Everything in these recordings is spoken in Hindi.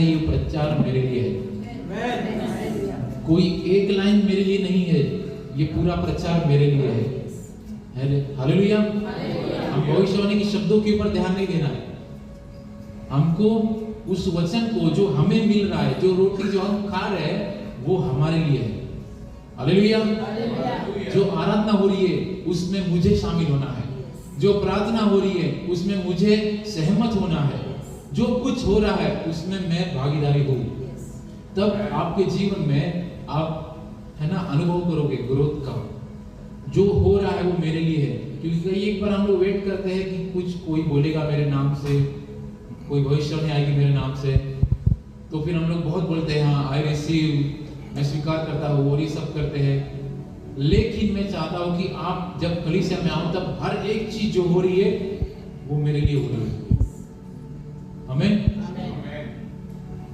ये प्रचार मेरे लिए है। कोई एक लाइन मेरे लिए नहीं है, ये पूरा प्रचार मेरे लिए है। हालेलुया। हम भविष्यवाणी के शब्दों के ऊपर ध्यान नहीं देना है, हमको उस वचन को जो हमें मिल रहा है, जो रोटी जो हम खा रहे हैं वो हमारे लिए है। हालेलुया। जो आराधना हो रही है उसमें मुझे शामिल होना है, जो प्रार्थना हो रही है उसमें मुझे सहमत होना है, जो कुछ हो रहा है उसमें मैं भागीदारी हूं। तब आपके जीवन में आप है ना अनुभव करोगे ग्रोथ का। जो हो रहा है वो मेरे लिए है, क्योंकि एक बार हम लोग वेट करते हैं कि कुछ कोई बोलेगा मेरे नाम से, कोई भविष्यवाणी आएगी मेरे नाम से, तो फिर हम लोग बहुत बोलते हैं हाँ आई रिसीव, मैं स्वीकार करता हूँ और ये सब करते हैं। लेकिन मैं चाहता हूँ कि आप जब कलीसिया में आओ तब हर एक चीज जो हो रही है वो मेरे लिए हो रही है। आमीन।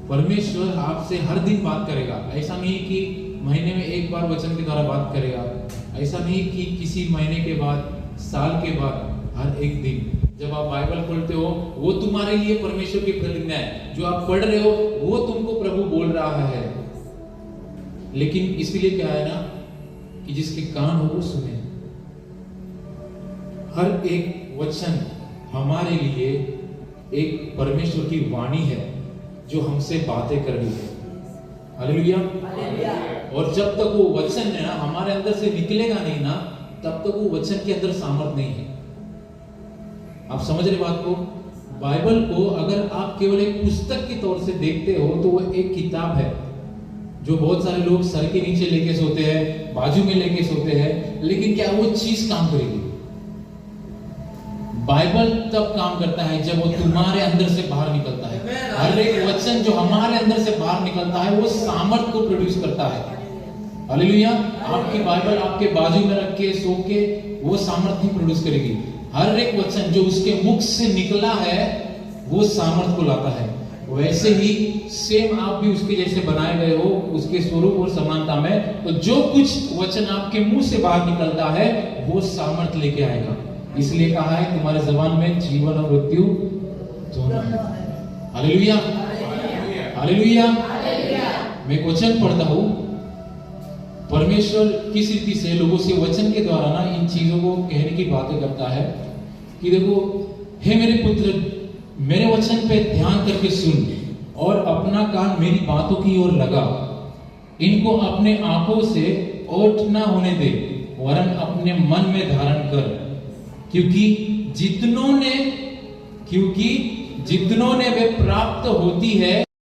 परमेश्वर आपसे हर दिन बात करेगा। ऐसा नहीं कि महीने में एक बार वचन के द्वारा बात करेगा, ऐसा नहीं कि किसी महीने के बाद, साल के बाद, हर एक दिन जब आप बाइबल खोलते हो वो तुम्हारे लिए परमेश्वर की प्रतिज्ञा है। जो आप पढ़ रहे हो वो तुमको प्रभु बोल रहा है। लेकिन इसलिए क्या है ना कि जिसके कान हो वो सुने। हर एक वचन हमारे लिए एक परमेश्वर की वाणी है जो हमसे बातें कर रही है। हालेलुया। और जब तक वो वचन है ना हमारे अंदर से निकलेगा नहीं ना, तब तक वो वचन के अंदर सामर्थ नहीं है। आप समझ रहे बात को? बाइबल को अगर आप केवल एक पुस्तक के तौर से देखते हो तो वो एक किताब है जो बहुत सारे लोग सर के नीचे लेके सोते हैं, बाजू में लेके सोते हैं, लेकिन क्या वो चीज काम करेगी? बाइबल तब काम करता है जब वो तुम्हारे अंदर से बाहर निकलता है। हर एक वचन जो हमारे अंदर से बाहर निकलता है वो सामर्थ को प्रोड्यूस करता है। हालेलुया। आपकी बाइबल आपके बाजू में रख के सो के वो सामर्थ नहीं प्रोड्यूस करेगी। हर एक वचन जो उसके मुख से निकला है वो सामर्थ को लाता है। वैसे ही सेम आप भी उसके जैसे बनाए गए हो, उसके स्वरूप और समानता में। तो जो कुछ वचन आपके मुंह से बाहर निकलता है वो सामर्थ लेके आएगा। इसलिए कहा है तुम्हारे जबान में जीवन और मृत्यु दोनों है। हालेलुया। हालेलुया। मैं वचन पढ़ता हूं। परमेश्वर किस रीति से लोगों से वचन के द्वारा ना इन चीजों को कहने की बातें करता है कि देखो, हे मेरे पुत्र, मेरे वचन पे ध्यान करके सुन और अपना कान मेरी बातों की ओर लगा। इनको अपने आंखों से ओट ना होने दे, वरन अपने मन में धारण कर, क्योंकि जितनों ने वे प्राप्त होती है